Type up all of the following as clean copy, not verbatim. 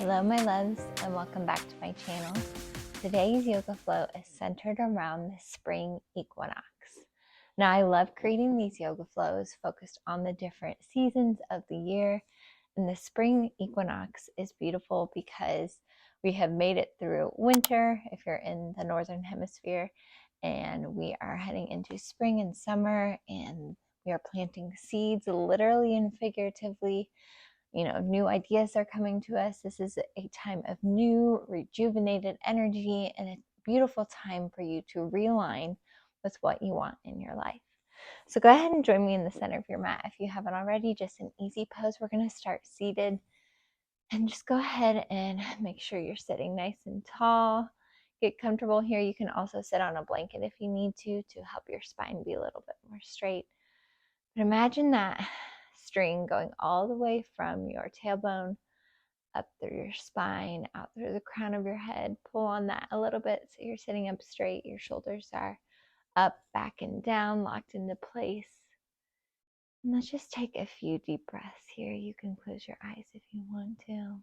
Hello my loves, and welcome back to my channel. Today's yoga flow is centered around the spring equinox. Now I love creating these yoga flows focused on the different seasons of the year, and the spring equinox is beautiful because we have made it through winter if you're in the northern hemisphere, and we are heading into spring and summer, and we are planting seeds literally and figuratively. New ideas are coming to us. This is a time of new, rejuvenated energy, and a beautiful time for you to realign with what you want in your life. So go ahead and join me in the center of your mat if you haven't already. Just an easy pose. We're going to start seated, and just go ahead and make sure you're sitting nice and tall. Get comfortable here. You can also sit on a blanket if you need to help your spine be a little bit more straight. But imagine that string going all the way from your tailbone up through your spine, out through the crown of your head. Pull on that a little bit so you're sitting up straight. Your shoulders are up, back, and down, locked into place. And let's just take a few deep breaths here. You can close your eyes if you want to.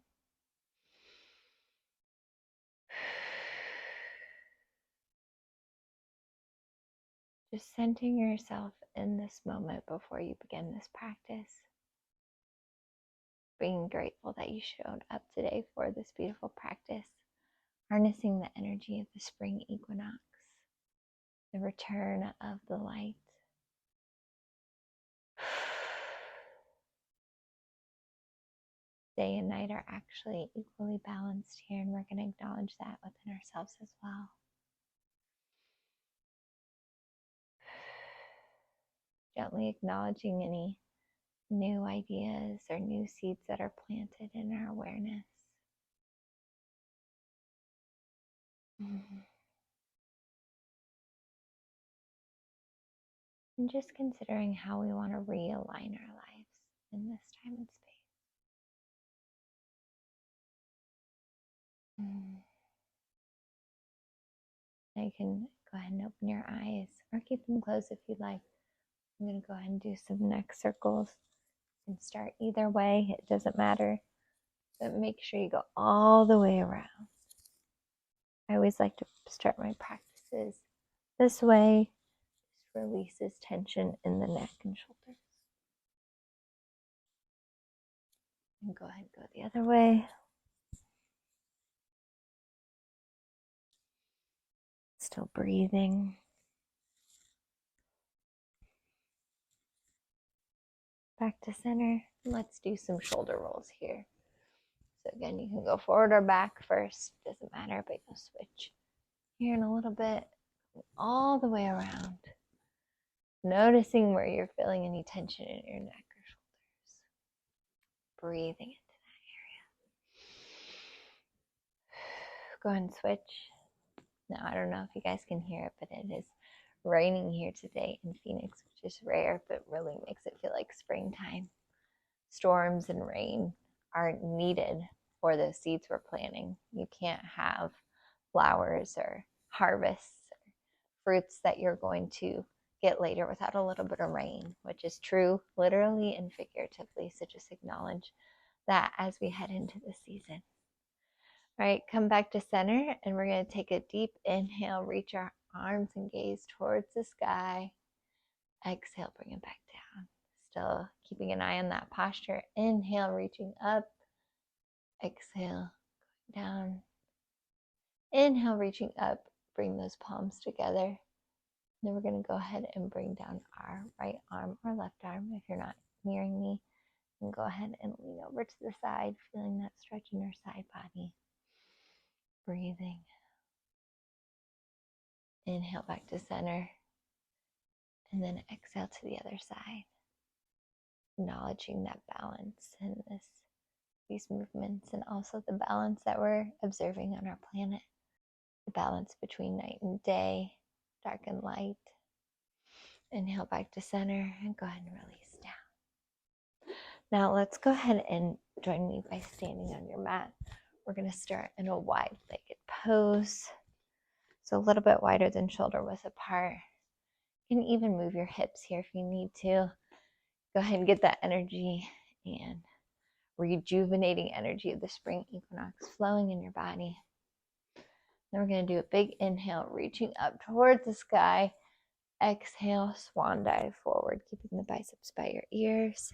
Just centering yourself in this moment before you begin this practice. Being grateful that you showed up today for this beautiful practice. Harnessing the energy of the spring equinox, the return of the light. Day and night are actually equally balanced here, and we're going to acknowledge that within ourselves as well. Gently acknowledging any new ideas or new seeds that are planted in our awareness. And just considering how we want to realign our lives in this time and space. Now you can go ahead and open your eyes or keep them closed if you'd like. I'm going to go ahead and do some neck circles. You can start either way, it doesn't matter. But make sure you go all the way around. I always like to start my practices this way. Just releases tension in the neck and shoulders. And go ahead and go the other way. Still breathing. Back to center. Let's do some shoulder rolls here. So again, you can go forward or back first. Doesn't matter, but you'll switch here in a little bit. All the way around. Noticing where you're feeling any tension in your neck or shoulders. Breathing into that area. Go ahead and switch. Now, I don't know if you guys can hear it, but it is raining here today in Phoenix, which is rare, but really makes it feel like springtime. Storms and rain aren't needed for the seeds we're planting. You can't have flowers or harvests or fruits that you're going to get later without a little bit of rain, which is true literally and figuratively. So just acknowledge that as we head into the season. All right, come back to center, and we're going to take a deep inhale, reach our arms and gaze towards the sky. Exhale, bring it back down. Still keeping an eye on that posture. Inhale, reaching up. Exhale, going down. Inhale, reaching up. Bring those palms together. Then we're going to go ahead and bring down our right arm or left arm if you're not nearing me. And go ahead and lean over to the side, feeling that stretch in your side body. Breathing. Inhale back to center. And then exhale to the other side. Acknowledging that balance in these movements, and also the balance that we're observing on our planet. The balance between night and day, dark and light. Inhale back to center and go ahead and release down. Now let's go ahead and join me by standing on your mat. We're going to start in a wide-legged pose. So a little bit wider than shoulder width apart. You can even move your hips here if you need to. Go ahead and get that energy and rejuvenating energy of the spring equinox flowing in your body. Then we're going to do a big inhale, reaching up towards the sky. Exhale, swan dive forward, keeping the biceps by your ears.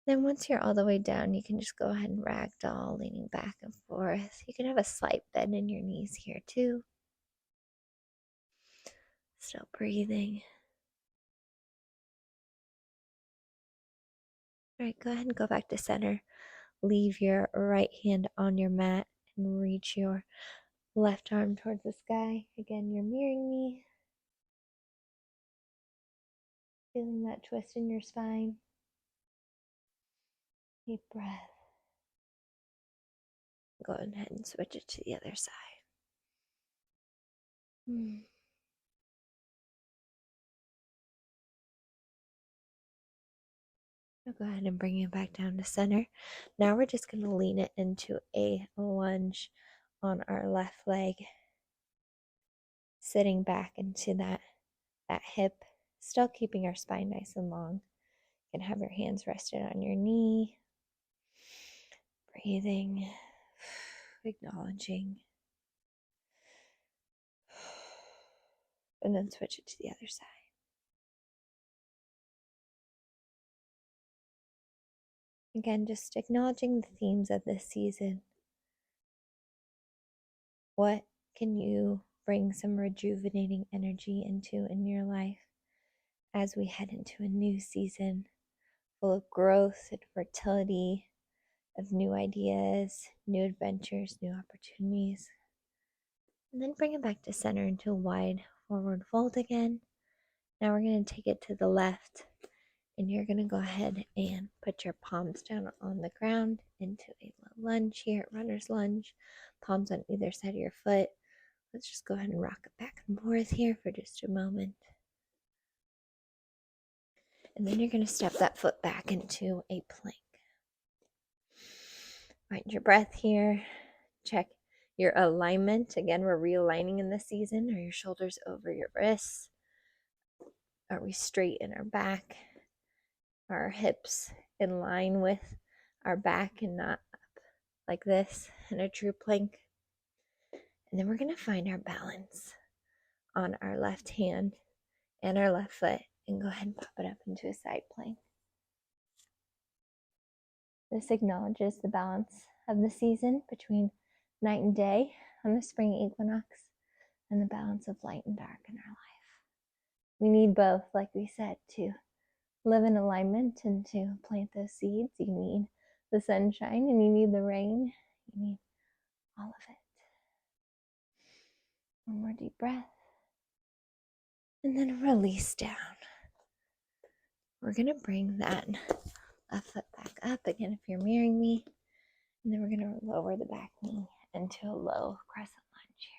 Then once you're all the way down, you can just go ahead and ragdoll, leaning back and forth. You can have a slight bend in your knees here too. Still breathing. All right, go ahead and go back to center. Leave your right hand on your mat and reach your left arm towards the sky. Again, you're mirroring me. Feeling that twist in your spine. Deep breath. Go ahead and switch it to the other side. I'll go ahead and bring it back down to center. Now we're just going to lean it into a lunge on our left leg. Sitting back into that hip. Still keeping our spine nice and long. You can have your hands rested on your knee. Breathing. Acknowledging. And then switch it to the other side. Again, just acknowledging the themes of this season. What can you bring some rejuvenating energy into in your life as we head into a new season full of growth and fertility, of new ideas, new adventures, new opportunities? And then bring it back to center into a wide forward fold again. Now we're going to take it to the left, and you're going to go ahead and put your palms down on the ground into a low lunge here, runner's lunge, palms on either side of your foot. Let's just go ahead and rock it back and forth here for just a moment. And then you're going to step that foot back into a plank. Find your breath here. Check your alignment. Again, we're realigning in this season. Are your shoulders over your wrists? Are we straight in our back? Are our hips in line with our back and not up like this in a true plank? And then we're going to find our balance on our left hand and our left foot and go ahead and pop it up into a side plank. This acknowledges the balance of the season between night and day on the spring equinox and the balance of light and dark in our life. We need both, like we said, to live in alignment and to plant those seeds. You need the sunshine and you need the rain. You need all of it. One more deep breath. And then release down. We're going to bring that left foot back up. Again, if you're mirroring me. And then we're going to lower the back knee into a low crescent lunge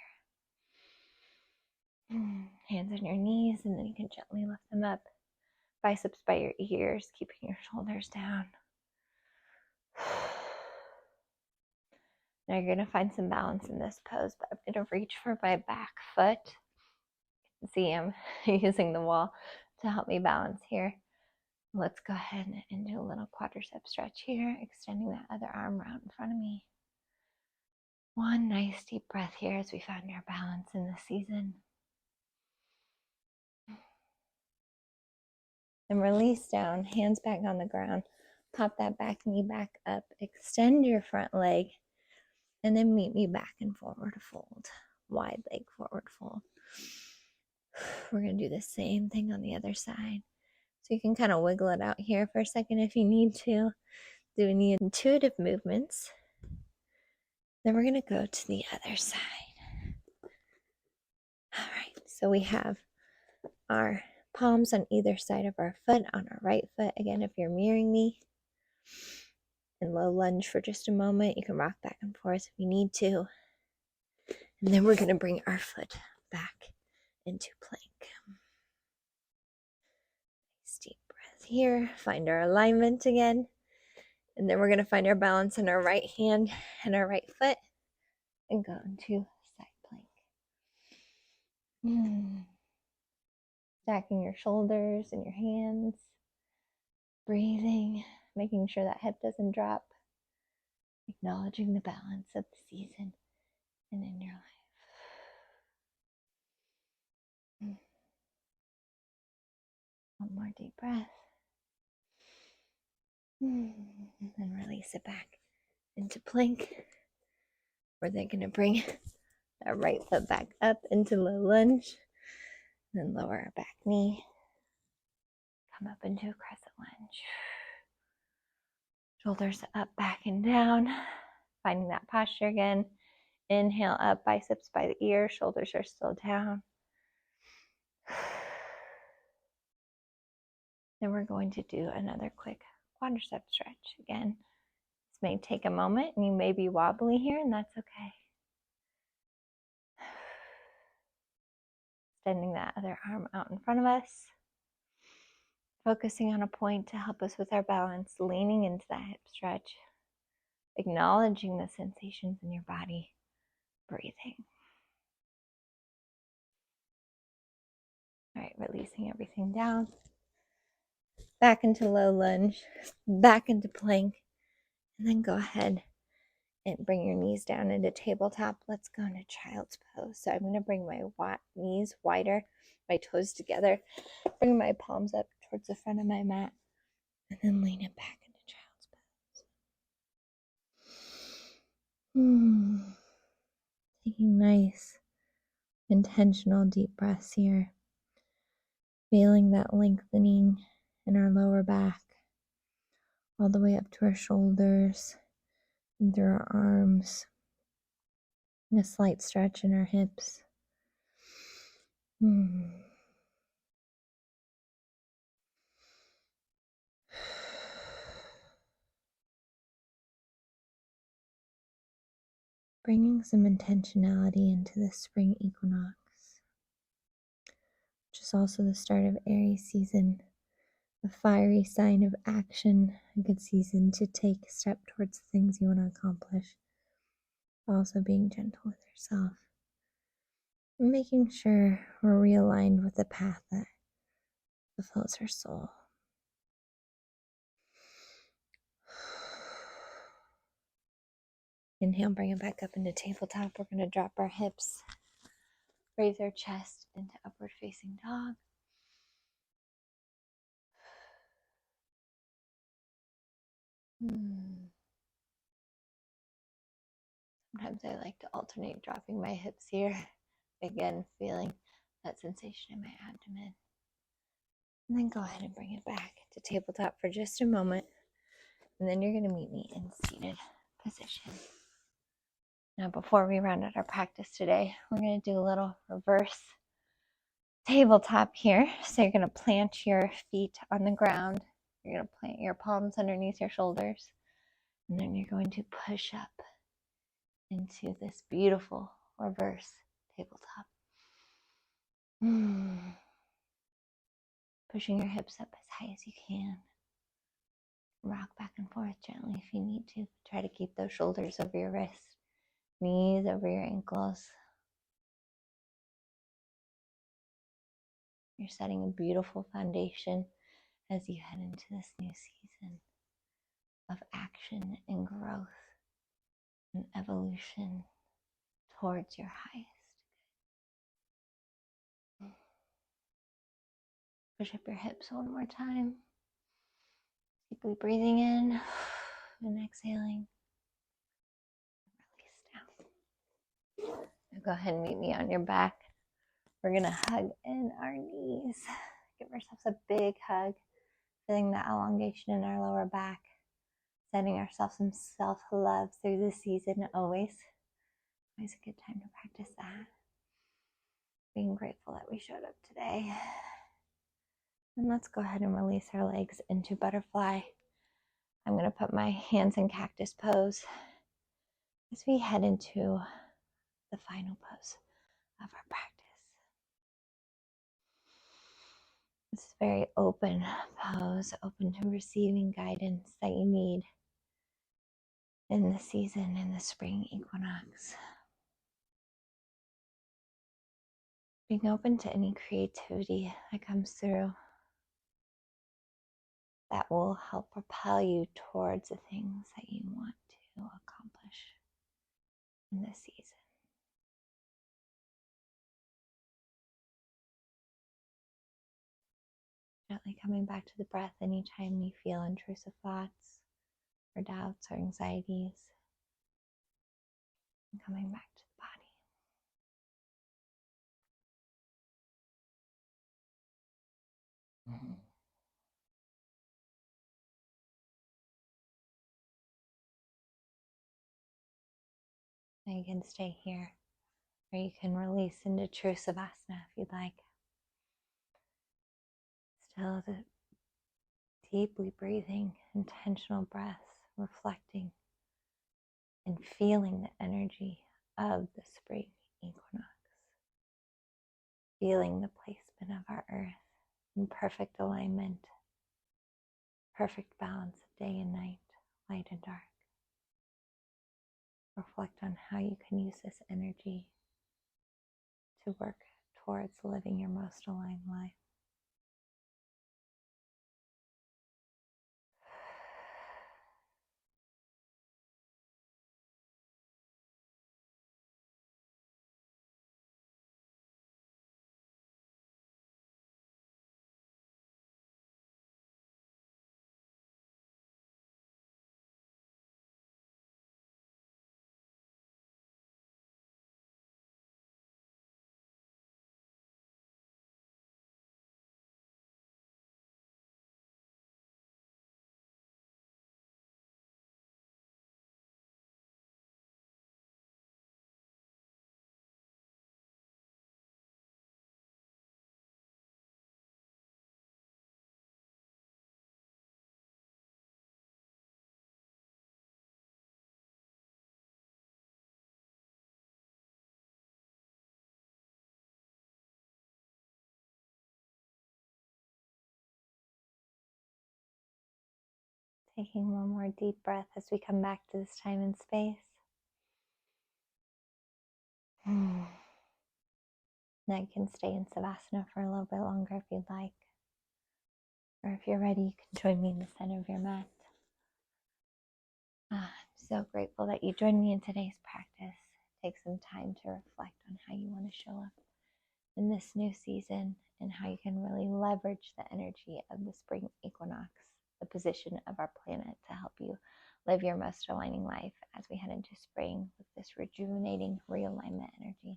here. Hands on your knees, and then you can gently lift them up. Biceps by your ears, keeping your shoulders down. Now you're going to find some balance in this pose, but I'm going to reach for my back foot. See, I'm using the wall to help me balance here. Let's go ahead and do a little quadricep stretch here, extending that other arm out in front of me. One nice deep breath here as we find our balance in this season. And release down, hands back on the ground. Pop that back knee back up. Extend your front leg. And then meet me back in forward fold. Wide leg forward fold. We're going to do the same thing on the other side. So you can kind of wiggle it out here for a second if you need to. Do any intuitive movements. Then we're going to go to the other side. All right, so we have our palms on either side of our foot, on our right foot. Again, if you're mirroring me, and low lunge for just a moment. You can rock back and forth if you need to. And then we're going to bring our foot back into plank. Nice deep breath here. Find our alignment again. And then we're going to find our balance in our right hand and our right foot and go into side plank. Stacking your shoulders and your hands. Breathing. making sure that hip doesn't drop, acknowledging the balance of the season and in your life. One more deep breath. And then release it back into plank. Where they're going to bring our right foot back up into low lunge. Then lower our back knee. Come up into a crescent lunge. Shoulders up, back, and down. Finding that posture again. Inhale up, biceps by the ear. Shoulders are still down. Then we're going to do another quick quadricep stretch. Again, this may take a moment and you may be wobbly here, and that's okay. Extending that other arm out in front of us. Focusing on a point to help us with our balance, leaning into that hip stretch. Acknowledging the sensations in your body. Breathing. All right, releasing everything down. Back into low lunge, back into plank, and then go ahead and bring your knees down into tabletop. Let's go into child's pose. So I'm going to bring my knees wider, my toes together, bring my palms up towards the front of my mat, and then lean it back into child's pose. Taking nice, intentional deep breaths here. Feeling that lengthening in our lower back, all the way up to our shoulders and through our arms, and a slight stretch in our hips. Bringing some intentionality into the spring equinox, which is also the start of Aries season, a fiery sign of action, a good season to take a step towards the things you want to accomplish. Also being gentle with yourself, and making sure we're realigned with the path that fulfills our soul. Inhale, bring it back up into tabletop. We're going to drop our hips, raise our chest into upward facing dog. Sometimes I like to alternate dropping my hips here. Again, feeling that sensation in my abdomen. And then go ahead and bring it back to tabletop for just a moment. And then you're going to meet me in seated position. Now, before we round out our practice today, we're going to do a little reverse tabletop here. So you're going to plant your feet on the ground. You're going to plant your palms underneath your shoulders. And then you're going to push up into this beautiful reverse tabletop. Pushing your hips up as high as you can. Rock back and forth gently if you need to. Try to keep those shoulders over your wrists, knees over your ankles. You're setting a beautiful foundation as you head into this new season of action and growth and evolution towards your highest. Push up your hips one more time. Deeply breathing in and exhaling. Release down. Now go ahead and meet me on your back. We're going to hug in our knees. Give ourselves a big hug. Feeling that elongation in our lower back. Sending ourselves some self-love through the season always. Always a good time to practice that. Being grateful that we showed up today. And let's go ahead and release our legs into butterfly. I'm going to put my hands in cactus pose as we head into the final pose of our practice. This is a very open pose, open to receiving guidance that you need in the season, in the spring equinox. Being open to any creativity that comes through. that will help propel you towards the things that you want to accomplish in this season. Gently coming back to the breath anytime you feel intrusive thoughts or doubts or anxieties. And coming back to the body. And you can stay here, or you can release into true Savasana if you'd like. Still the deeply breathing, intentional breaths, reflecting and feeling the energy of the spring equinox. Feeling the placement of our earth in perfect alignment, perfect balance of day and night, light and dark. Reflect on how you can use this energy to work towards living your most aligned life. Taking one more deep breath as we come back to this time and space. Now you can stay in Savasana for a little bit longer if you'd like. Or if you're ready, you can join me in the center of your mat. I'm so grateful that you joined me in today's practice. Take some time to reflect on how you want to show up in this new season and how you can really leverage the energy of the spring equinox, the position of our planet, to help you live your most aligning life as we head into spring with this rejuvenating realignment energy.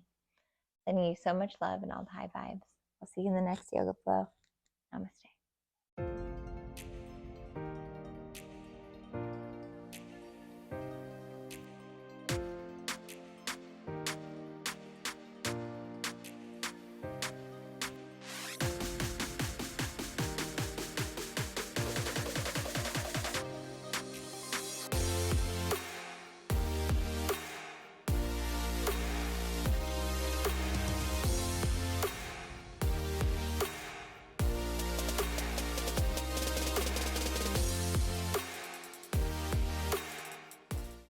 Sending you so much love and all the high vibes. I'll see you in the next yoga flow. Namaste.